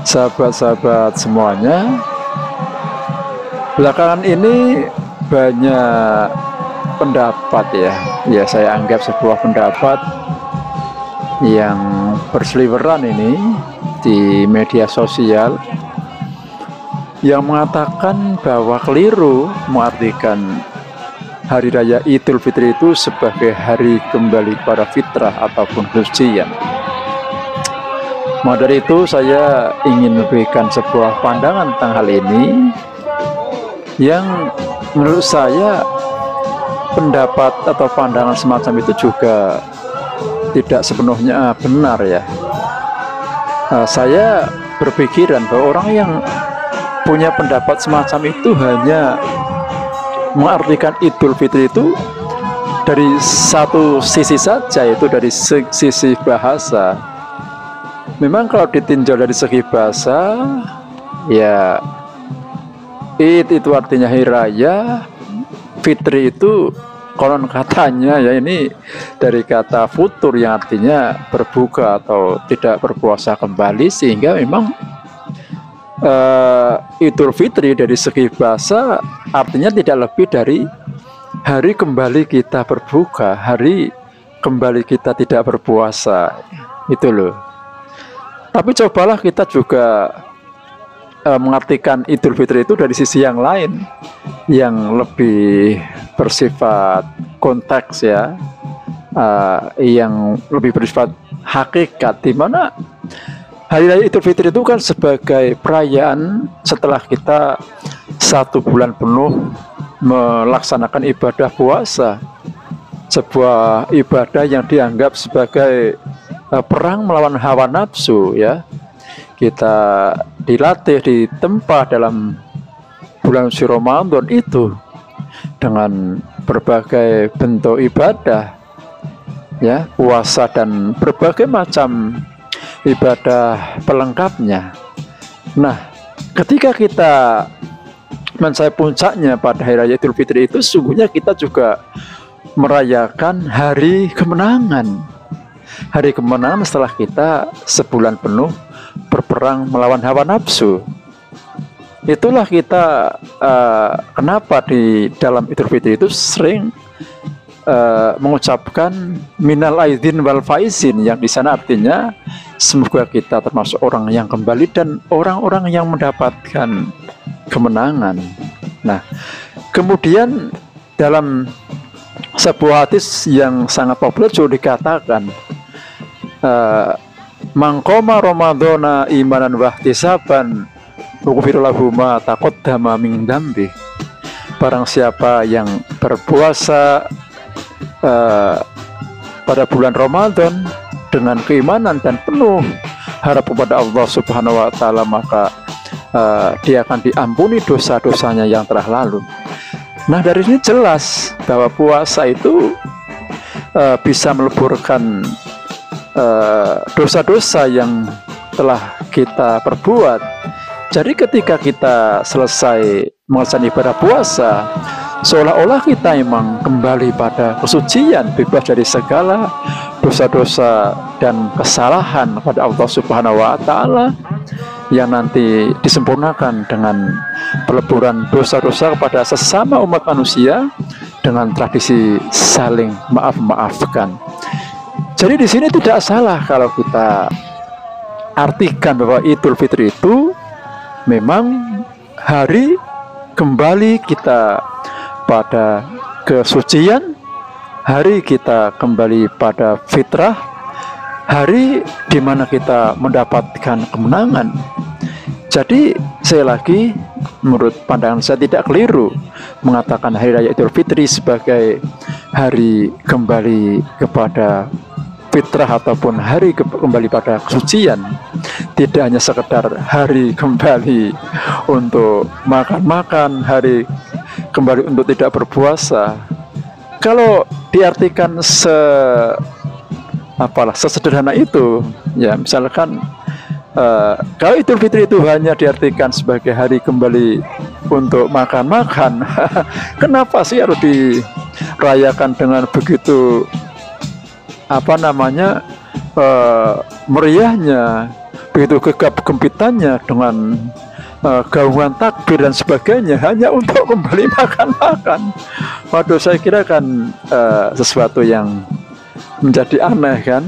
sahabat-sahabat semuanya. Belakangan ini banyak pendapat ya saya anggap sebuah pendapat yang berseliweran ini di media sosial yang mengatakan bahwa keliru mengartikan Hari Raya Idul Fitri itu sebagai hari kembali pada fitrah ataupun kesucian. Maka dari itu saya ingin memberikan sebuah pandangan tentang hal ini yang menurut saya pendapat atau pandangan semacam itu juga tidak sepenuhnya benar ya. Saya berpikiran bahwa orang yang punya pendapat semacam itu hanya mengartikan Idul Fitri itu dari satu sisi saja, yaitu dari sisi bahasa. Memang kalau ditinjau dari segi bahasa, ya Id itu artinya hari raya, Fitri itu konon katanya ya ini dari kata futur yang artinya berbuka atau tidak berpuasa kembali, sehingga memang Idul Fitri dari segi bahasa artinya tidak lebih dari hari kembali kita berbuka, hari kembali kita tidak berpuasa, itu loh. Tapi cobalah kita juga mengartikan Idul Fitri itu dari sisi yang lain, yang lebih bersifat konteks ya, yang lebih bersifat hakikat, di mana Hari Raya Idul Fitri itu kan sebagai perayaan setelah kita 1 bulan penuh melaksanakan ibadah puasa, sebuah ibadah yang dianggap sebagai perang melawan hawa nafsu ya. Kita dilatih, ditempa dalam bulan suci Ramadan itu dengan berbagai bentuk ibadah ya, puasa dan berbagai macam ibadah pelengkapnya. Nah, ketika kita mencapai puncaknya pada Hari Raya Idul Fitri itu, sungguhnya kita juga merayakan hari kemenangan. Hari kemenangan setelah kita sebulan penuh berperang melawan hawa nafsu. Itulah kita kenapa di dalam Idul Fitri itu sering mengucapkan minal aidin wal faizin, yang di sana artinya semoga kita termasuk orang yang kembali dan orang-orang yang mendapatkan kemenangan. Nah, kemudian dalam sebuah hadis yang sangat populer juga dikatakan mangkoma Ramadhana imanan wahtisaban ughfira lahu ma taqaddama min dzambi. Barang siapa yang berpuasa pada bulan Ramadan dengan keimanan dan penuh harap kepada Allah Subhanahu wa taala, maka dia akan diampuni dosa-dosanya yang telah lalu. Nah, dari sini jelas bahwa puasa itu bisa meleburkan dosa-dosa yang telah kita perbuat. Jadi ketika kita selesai melaksanakan ibadah puasa, seolah-olah kita memang kembali pada kesucian, bebas dari segala dosa-dosa dan kesalahan pada Allah Subhanahu wa taala, yang nanti disempurnakan dengan peleburan dosa-dosa kepada sesama umat manusia dengan tradisi saling maaf-maafkan. Jadi di sini tidak salah kalau kita artikan bahwa Idul Fitri itu memang hari kembali kita pada kesucian, hari kita kembali pada fitrah, hari di mana kita mendapatkan kemenangan. Jadi sekali lagi, menurut pandangan saya tidak keliru mengatakan Hari Raya Idul Fitri sebagai hari kembali kepada fitrah ataupun hari kembali pada kesucian. Tidak hanya sekedar hari kembali untuk makan-makan, hari kembali untuk tidak berpuasa. Kalau diartikan sesederhana itu, ya misalkan kalau Idul Fitri itu hanya diartikan sebagai hari kembali untuk makan-makan, kenapa sih harus dirayakan dengan begitu meriahnya, begitu gegap gempitannya dengan gaungan takbir dan sebagainya hanya untuk kembali makan-makan. Waduh, saya kira kan sesuatu yang menjadi aneh kan.